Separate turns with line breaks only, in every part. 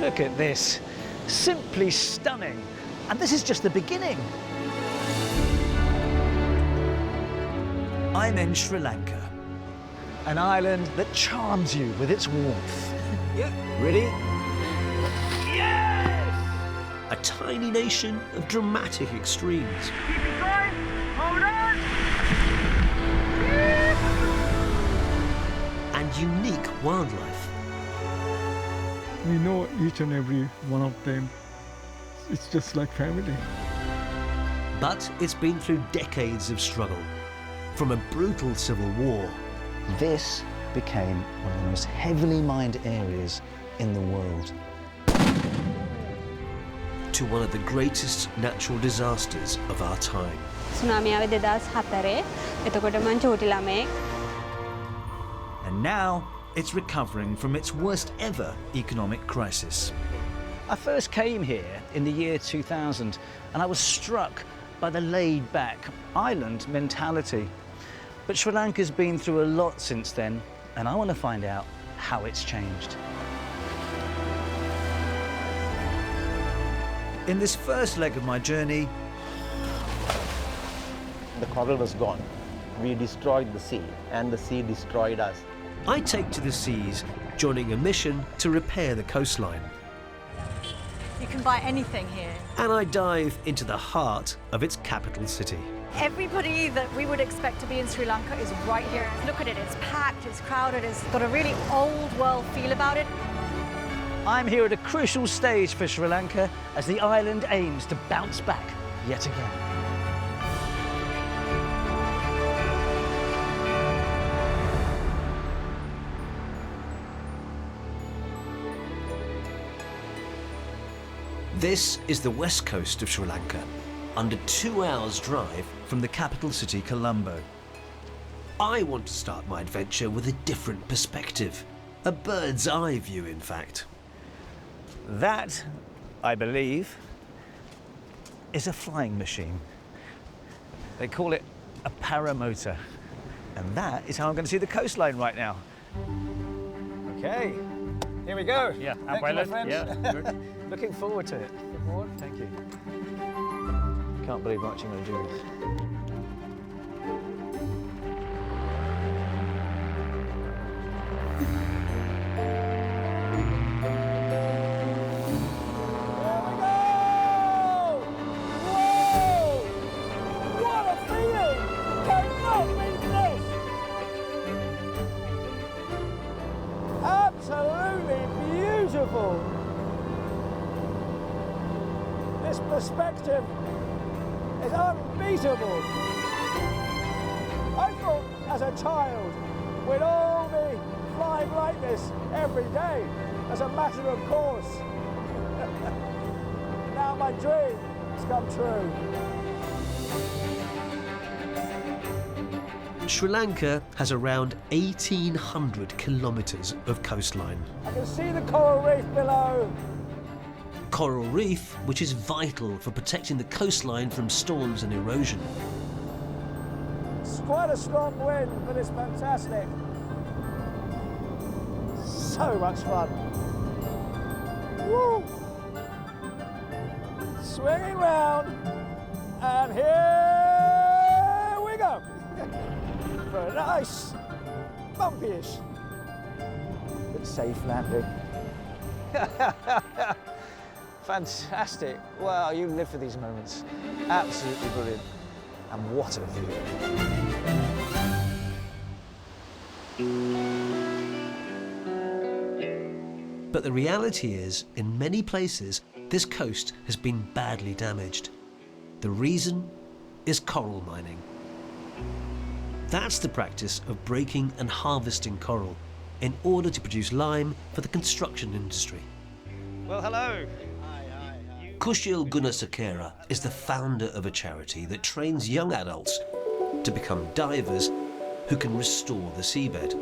Look at this. Simply stunning. And this is just the beginning. I'm in Sri Lanka, an island that charms you with its warmth.
Yeah, ready? Yes! A tiny nation of dramatic extremes.
Keep it going. Hold on.
And unique wildlife.
We know each and every one of them. It's just like family.
But it's been through decades of struggle. From a brutal civil war
This became one of the most heavily mined areas in the world.
to one of the greatest natural disasters of our time.
Tsunami ආවේ 2004. එතකොට මං චූටි ළමෙක්.
And now it's recovering from its worst ever economic crisis. I first came here in the year 2000 and I was struck by the laid-back island mentality. But Sri Lanka's been through a lot since then, and I want to find out how it's changed. In this first leg of my journey,
the coral was gone. We destroyed the sea, and the sea destroyed us.
I take to the seas, joining a mission to repair the coastline.
You can buy anything here.
And I dive into the heart of its capital city.
Everybody that we would expect to be in Sri Lanka is right here. Look at it, it's packed, it's crowded, it's got a really old world feel about it.
I'm here at a crucial stage for Sri Lanka as the island aims to bounce back yet again.
This is the west coast of Sri Lanka, under 2 hours' drive from the capital city, Colombo. I want to start my adventure with a different perspective, a bird's eye view, in fact.
That, I believe, is a flying machine. They call it a paramotor. And that is how I'm going to see the coastline right now. Okay, here we go.
Yeah,
Thank you, my friend.
Yeah, good.
Looking forward to it. Looking forward. Thank you. Can't believe I'm actually going to do this.
This perspective is unbeatable. I thought as a child we'd all be flying like this every day as a matter of course. Now my dream has come true.
Sri Lanka has around 1,800 kilometres of coastline.
I can see the coral reef below.
Coral reef, which is vital for protecting the coastline from storms and erosion.
It's quite a strong wind, but it's fantastic. So much fun. Woo! Swinging round, and here we go. For a nice, bumpy-ish, but safe landing. Fantastic. Wow, you live for these moments. Absolutely brilliant. And what a view.
But the reality is, in many places, this coast has been badly damaged. The reason is coral mining. That's the practice of breaking and harvesting coral in order to produce lime for the construction industry.
Well, hello.
Kushil Gunasakera is the founder of a charity that trains young adults to become divers who can restore the seabed.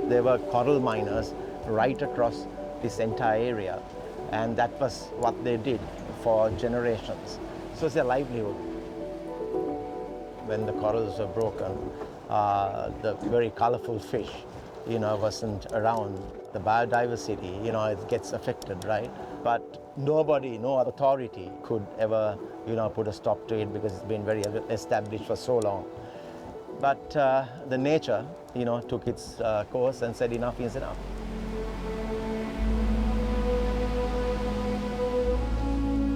There were coral miners right across this entire area, and that was what they did for generations. So it's their livelihood. When the corals were broken, the very colorful fish wasn't around, the biodiversity, it gets affected, right? But nobody, no authority could ever, put a stop to it because it's been very established for so long. But the nature, took its course and said enough is enough.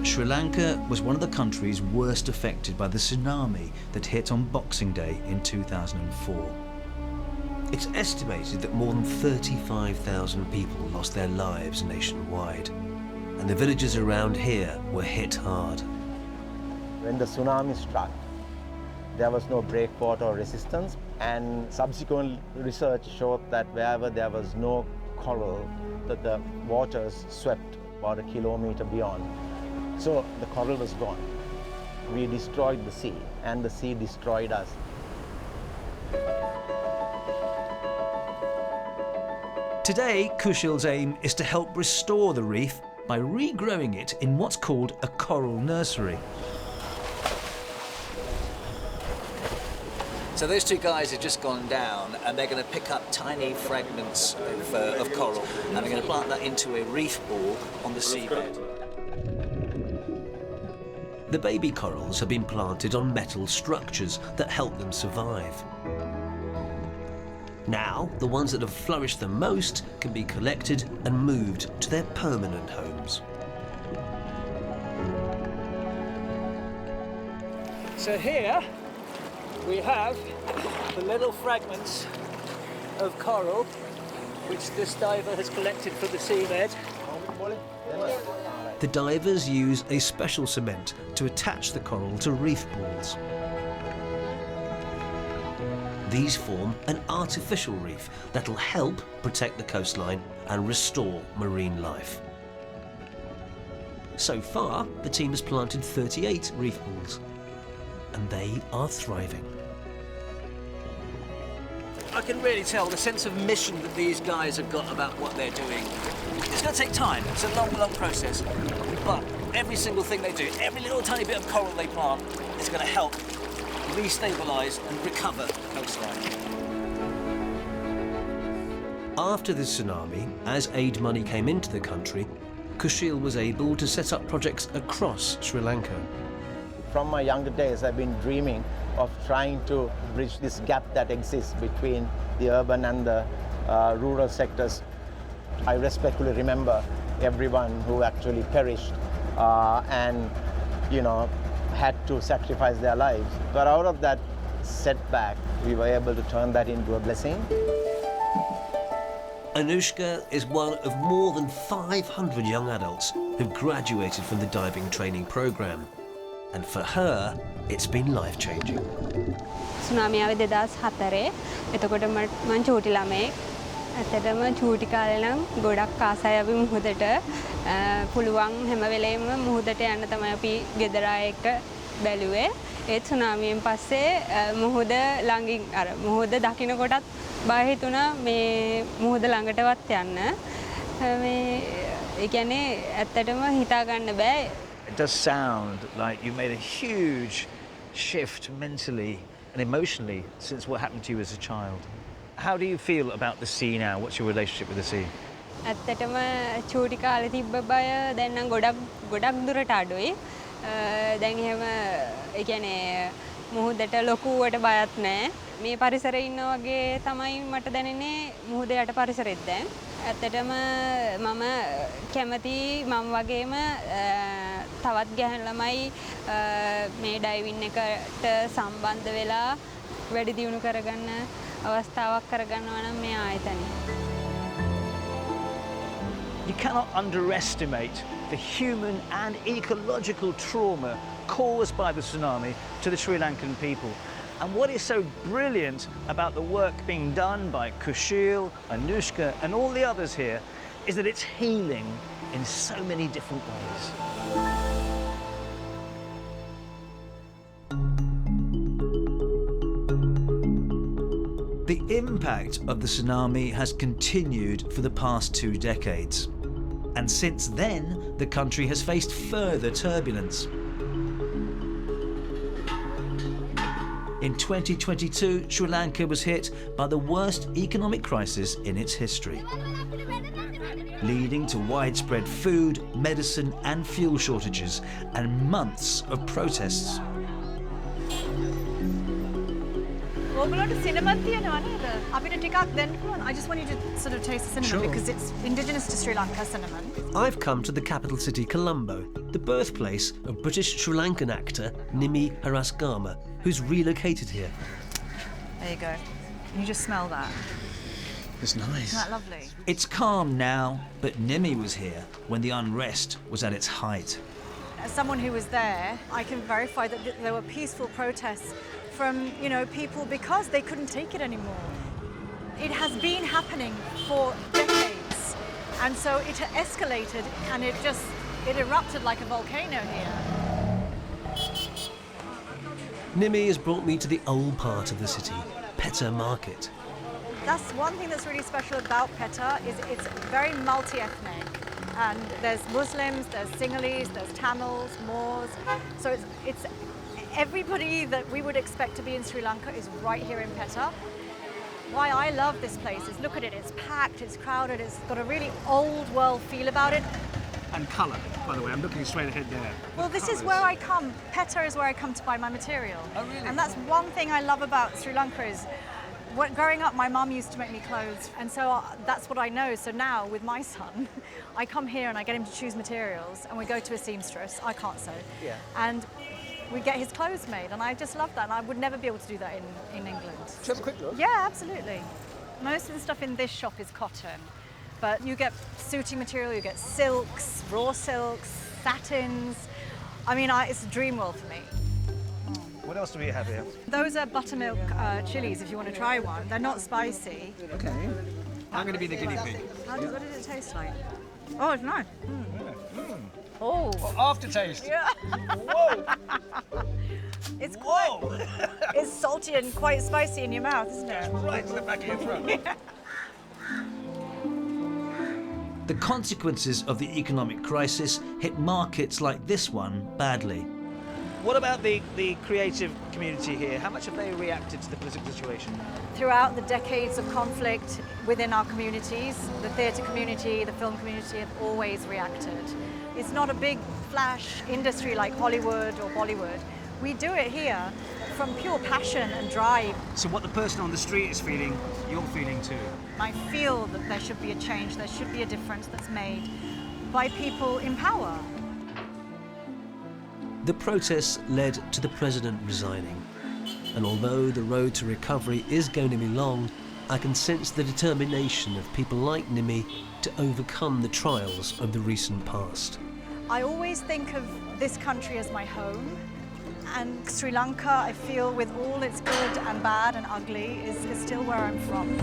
Sri Lanka was one of the countries worst affected by the tsunami that hit on Boxing Day in 2004.
It's estimated that more than 35,000 people lost their lives nationwide, and the villages around here were hit hard.
When the tsunami struck, there was no breakwater or resistance, and subsequent research showed that wherever there was no coral, that the waters swept about a kilometer beyond. So the coral was gone. We destroyed the sea, and the sea destroyed us.
Today, Kushil's aim is to help restore the reef by regrowing it in what's called a coral nursery. So those two guys have just gone down and they're going to pick up tiny fragments of coral and they're going to plant that into a reef ball on the seabed.
The baby corals have been planted on metal structures that help them survive. Now, the ones that have flourished the most can be collected and moved to their permanent homes.
So here we have the little fragments of coral which this diver has collected from the seabed.
The divers use a special cement to attach the coral to reef balls. These form an artificial reef that'll help protect the coastline and restore marine life. So far, the team has planted 38 reef balls, and they are thriving.
I can really tell the sense of mission that these guys have got about what they're doing. It's going to take time. It's a long, long process. But every single thing they do, every little tiny bit of coral they plant is going to help restabilise and recover the coastline.
After the tsunami, as aid money came into the country, Kushil was able to set up projects across Sri Lanka.
From my younger days, I've been dreaming of trying to bridge this gap that exists between the urban and the rural sectors. I respectfully remember everyone who actually perished and, had to sacrifice their lives. But out of that setback, we were able to turn that into a blessing.
Anushka is one of more than 500 young adults who've graduated from the diving training program. And for her, it's been life-changing.
Tsunami ආවේ 2004. එතකොට මම චූටි ළමෙක්. ඇත්තටම චූටි කාලේ නම් ගොඩක් ආසයි අපි මුහුදට. පුළුවන් හැම වෙලේම මුහුදට යන්න තමයි අපි ගෙදර අය එක්ක බැලුවේ. ඒ tsunamiයෙන් පස්සේ මුහුද ළඟින් අර මුහුද දකින්න කොටත් බය හිතුණා මේ මුහුද ළඟටවත් යන්න. මේ ඒ කියන්නේ ඇත්තටම හිතා ගන්න බෑ.
It does sound like you made a huge shift mentally and emotionally since what happened to you as a child. How do you feel about the sea now? What's your relationship with the sea?
ඇත්තටම චූටි කාලේ තිබ්බ බය දැන් නම් ගොඩක් දුරට අඩුයි. දැන් එහෙම ඒ කියන්නේ මුහුදට ලොකුවට බයක් නැහැ. මේ පරිසරේ ඉන්නා වගේ තමයි මට දැනෙන්නේ මුහුද යට පරිසරෙත් දැන්. ඇත්තටම මම කැමති මම වගේම තවත් ගැහැණු ළමයි මේ ඩයිවින් එකට සම්බන්ධ වෙලා වැඩි දියුණු කරගන්න අවස්ථාවක් කරගන්නවා නම් මේ ආයතනය.
You cannot underestimate the human and ecological trauma caused by the tsunami to the Sri Lankan people. And what is so brilliant about the work being done by Kushil, Anushka and all the others here is that it's healing in so many different ways. The impact of the tsunami has continued for the past 2 decades. And since then, the country has faced further turbulence. In 2022, Sri Lanka was hit by the worst economic crisis in its history, leading to widespread food, medicine and fuel shortages and months of protests.
I just want you to sort of taste the cinnamon because it's indigenous to Sri Lanka, cinnamon.
I've come to the capital city, Colombo, the birthplace of British Sri Lankan actor Nimmi Harasgama, who's relocated here.
There you go. Can you just smell that?
It's nice.
Isn't that lovely?
It's calm now, but Nimmi was here when the unrest was at its height.
As someone who was there, I can verify that there were peaceful protests from, you know, people because they couldn't take it anymore. It has been happening for decades, and so it escalated and it erupted like a volcano here.
Nimmi has brought me to the old part of the city, Petta Market.
That's one thing that's really special about Petta is it's very multi-ethnic. And there's Muslims, there's Sinhalese, there's Tamils, Moors. So it's everybody that we would expect to be in Sri Lanka is right here in Petta. Why I love this place is look at it, it's packed, it's crowded, it's got a really old world feel about it.
And colour, by the way, I'm looking straight ahead there.
Well, this is where I come. Petta is where I come to buy my material.
Oh, really?
And that's one thing I love about Sri Lanka is growing up, my mum used to make me clothes, and so that's what I know. So now, with my son, I come here and I get him to choose materials, and we go to a seamstress. I can't sew.
Yeah.
And we get his clothes made, and I just love that, and I would never be able to do that in England.
Should we have a quick look?
Yeah, absolutely. Most of the stuff in this shop is cotton, but you get suiting material, you get silks, raw silks, satins. I mean, it's a dream world for me.
What else do we have here?
Those are buttermilk chilies, if you want to try one. They're not spicy.
Okay. I'm going to be the guinea pig.
What does it taste like? Oh, it's nice. Oh.
Aftertaste.
Yeah.
Whoa.
It's quite. It's salty and quite spicy in your mouth, isn't it?
Right to the back of your throat.
The consequences of the economic crisis hit markets like this one badly. What about the creative community here? How much have they reacted to the political situation?
Throughout the decades of conflict within our communities, the theatre community, the film community have always reacted. It's not a big flash industry like Hollywood or Bollywood. We do it here from pure passion and drive.
So what the person on the street is feeling, you're feeling too?
I feel that there should be a change, there should be a difference that's made by people in power.
The protests led to the president resigning. And although the road to recovery is going to be long, I can sense the determination of people like Nimmi to overcome the trials of the recent past.
I always think of this country as my home, and Sri Lanka, I feel, with all its good and bad and ugly, is still where I'm from.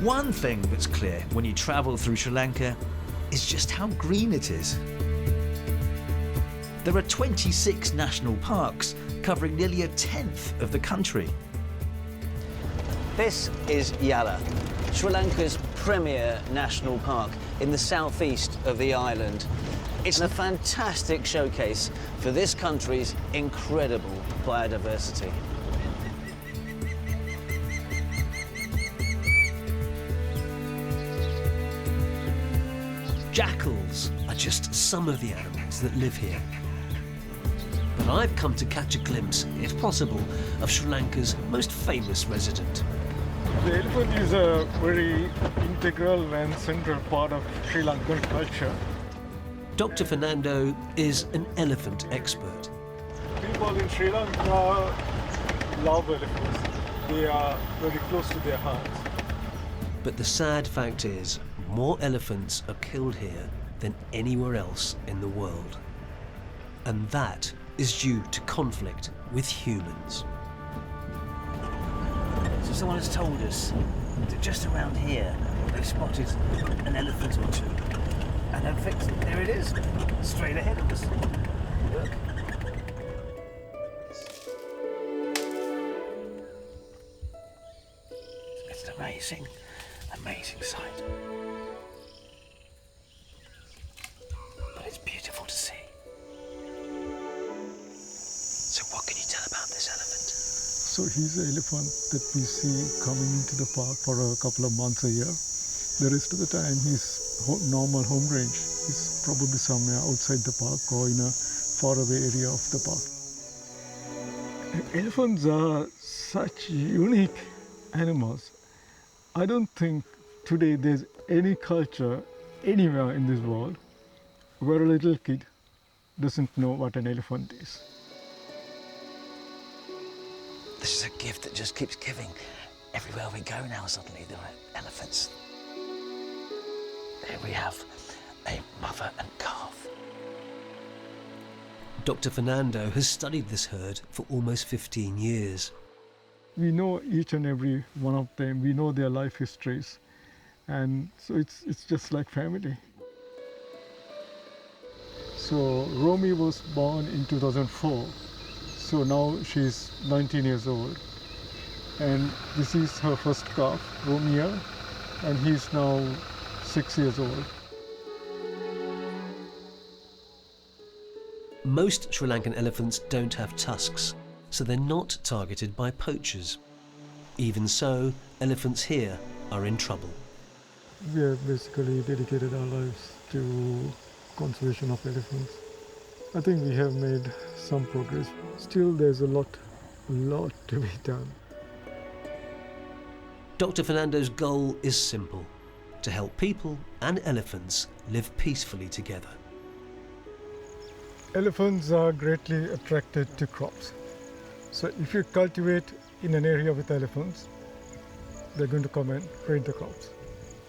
One thing that's clear when you travel through Sri Lanka is just how green it is. There are 26 national parks covering nearly a tenth of the country. This is Yala, Sri Lanka's premier national park in the southeast of the island. It's a fantastic showcase for this country's incredible biodiversity.
Jackals are just some of the animals that live here. But I've come to catch a glimpse, if possible, of Sri Lanka's most famous resident.
The elephant is a very integral and central part of Sri Lankan culture.
Dr. Fernando is an elephant expert.
People in Sri Lanka love elephants. They are very close to their hearts.
But the sad fact is, more elephants are killed here than anywhere else in the world. And that is due to conflict with humans.
So someone has told us that just around here they've spotted an elephant or two. And in fact, there it is, straight ahead of us. Look. amazing, amazing sight. But it's beautiful to see. So what can you tell about this elephant?
So he's an elephant that we see coming into the park for a couple of months a year. The rest of the time his normal home range is probably somewhere outside the park or in a faraway area of the park. Elephants are such unique animals. I don't think today there's any culture anywhere in this world where a little kid doesn't know what an elephant is.
This is a gift that just keeps giving. Everywhere we go now, suddenly there are elephants. Here we have a mother and calf.
Dr. Fernando has studied this herd for almost 15 years.
We know each and every one of them. We know their life histories. And so it's just like family. So Romy was born in 2004. So now she's 19 years old. And this is her first calf, Romeo, and he's now 6 years old.
Most Sri Lankan elephants don't have tusks, so they're not targeted by poachers. Even so, elephants here are in trouble.
We have basically dedicated our lives to conservation of elephants. I think we have made some progress. Still, there's a lot to be done.
Dr. Fernando's goal is simple: to help people and elephants live peacefully together.
Elephants are greatly attracted to crops. So if you cultivate in an area with elephants, they're going to come and raid the crops.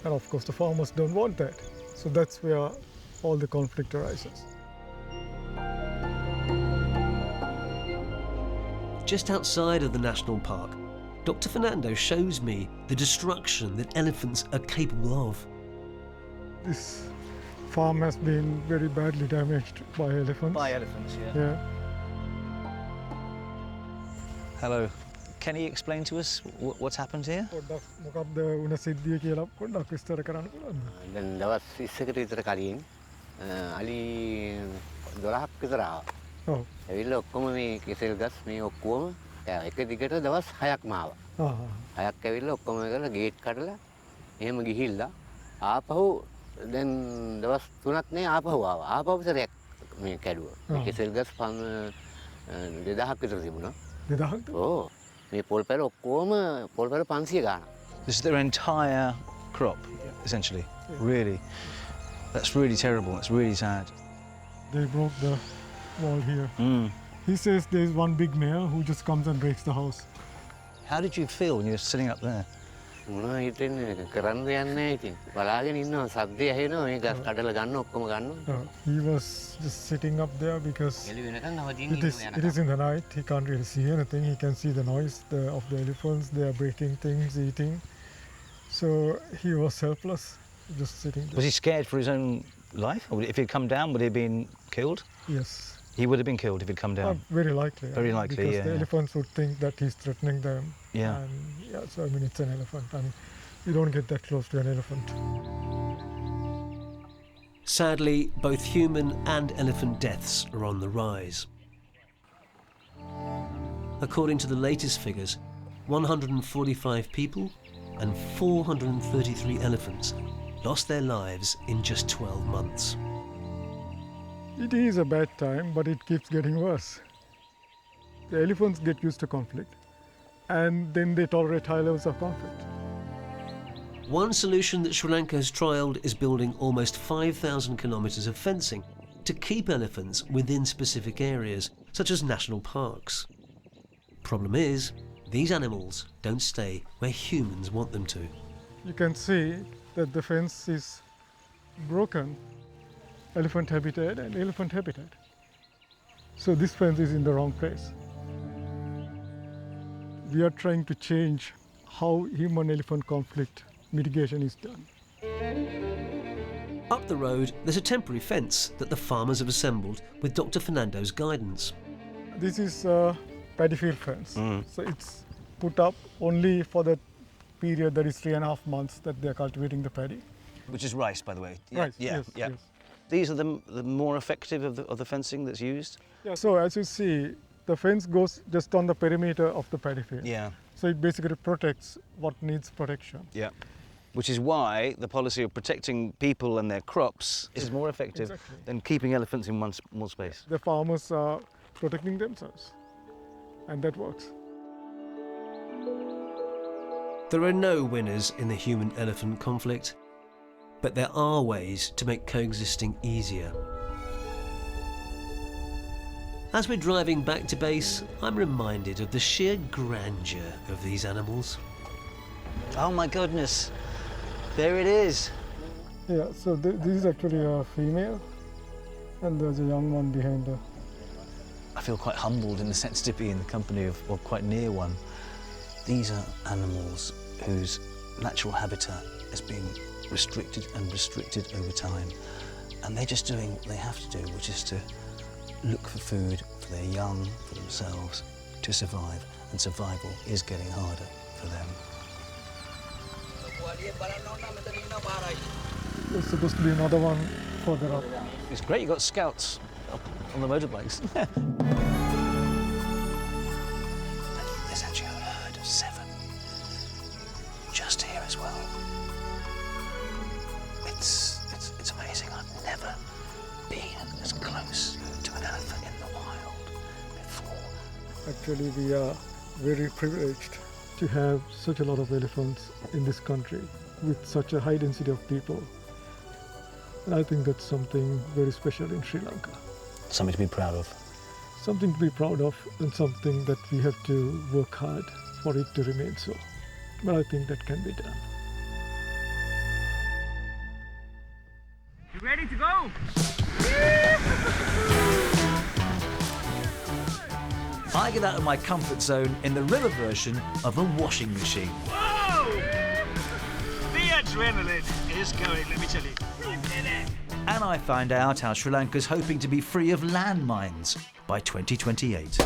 And of course the farmers don't want that. So that's where all the conflict arises.
Just outside of the national park, Dr. Fernando shows me the destruction that elephants are capable of.
This farm has been very badly damaged by elephants.
By elephants, yeah.
Yeah.
Hello. Can you explain to us what's happened here?
මොකක්ද වුණ සිද්ධිය කියලා පොඩ්ඩක් විස්තර කරන්න පුළුවන්ද?
දැන් දවස් 20කට විතර කලින් අලි 12ක් විතර ආවා.
ඔව්.
ඇවිල්ලා ඔක්කොම මේ කෙසෙල් ගස් මේ ඔක්කොම එක දිගට දවස් 6ක්ම ආවා. 6ක් ඇවිල්ලා ඔක්කොම කරලා ගේට් කඩලා එහෙම ගිහිල්ලා ආපහු දැන් දවස් 3ක් නේ ආපහු ආවා. ආපහු විතරක් මේ කැඩුවා. මේ කෙසෙල් ගස් 2000ක් විතර තිබුණා.
2000ක්ද?
ඔව්. මේ පොල් පැල ඔක්කොම පොල් පැල 500 ගාණක්.
This is their entire crop, essentially. Yeah. Really. That's really terrible. That's really sad.
They broke the wall here. He says there's one big male who just comes and breaks the house.
How did you feel when you were sitting up there?
මොනවා හිතෙන්නේ කරන්න දෙයක් නැහැ ඉතින්. බලාගෙන ඉන්නවා සද්දය ඇහෙනවා මේ ගස් කඩලා ගන්න ඔක්කොම ගන්නවා.
He was just sitting up there because it is in the night. He can't really see anything. He can see the noise of the elephants. They are breaking things, eating. So he was helpless, just sitting there.
Was he scared for his own life? Or if he'd come down, would he have been killed?
Yes.
He would have been killed if he'd come down?
Very likely.
Very likely,
because
yeah.
the elephants would think that he's threatening them.
Yeah.
And yeah, so I mean, it's an elephant. I mean, you don't get that close to an elephant.
Sadly, both human and elephant deaths are on the rise. According to the latest figures, 145 people and 433 elephants lost their lives in just 12 months.
It is a bad time, but it keeps getting worse. The elephants get used to conflict, and then they tolerate high levels of conflict.
One solution that Sri Lanka has trialled is building almost 5,000 kilometres of fencing to keep elephants within specific areas, such as national parks. Problem is, these animals don't stay where humans want them to.
You can see that the fence is broken. Elephant habitat and elephant habitat. So this fence is in the wrong place. We are trying to change how human-elephant conflict mitigation is done.
Up the road, there's a temporary fence that the farmers have assembled with Dr. Fernando's guidance.
This is a paddy field fence. So it's put up only for the period that is 3.5 months that they are cultivating the paddy.
Which is rice, by the way.
Rice, yes, yes.
These are the more effective of the fencing that's used?
Yeah, so as you see, the fence goes just on the perimeter of the paddy field.
Yeah.
So it basically protects what needs protection.
Yeah. Which is why the policy of protecting people and their crops is more effective than keeping elephants in one small space.
The farmers are protecting themselves, and that works.
There are no winners in the human-elephant conflict, but there are ways to make coexisting easier. As we're driving back to base, I'm reminded of the sheer grandeur of these animals.
Oh my goodness, there it is.
Yeah, so this is actually a female, and there's a young one behind her.
I feel quite humbled in the sense to be in the company of, or quite near one. These are animals whose natural habitat has been restricted and restricted over time. And they're just doing what they have to do, which is to look for food for their young, for themselves, to survive. And survival is getting harder for them.
There's supposed to be another one further up.
It's great you've got scouts up on the motorbikes. There's actually a herd of 7 just here as well. It's amazing. I've never been as close to an elephant in the wild before.
Actually, we are very privileged to have such a lot of elephants in this country with such a high density of people. And I think that's something very special in Sri Lanka.
Something to be proud of.
Something to be proud of, and something that we have to work hard for it to remain so. But I think that can be done.
You ready to go?
I get out of my comfort zone in the river version of a washing machine.
Whoa! The adrenaline is going, let me tell you. You did it!
And I find out how Sri Lanka's hoping to be free of landmines by 2028.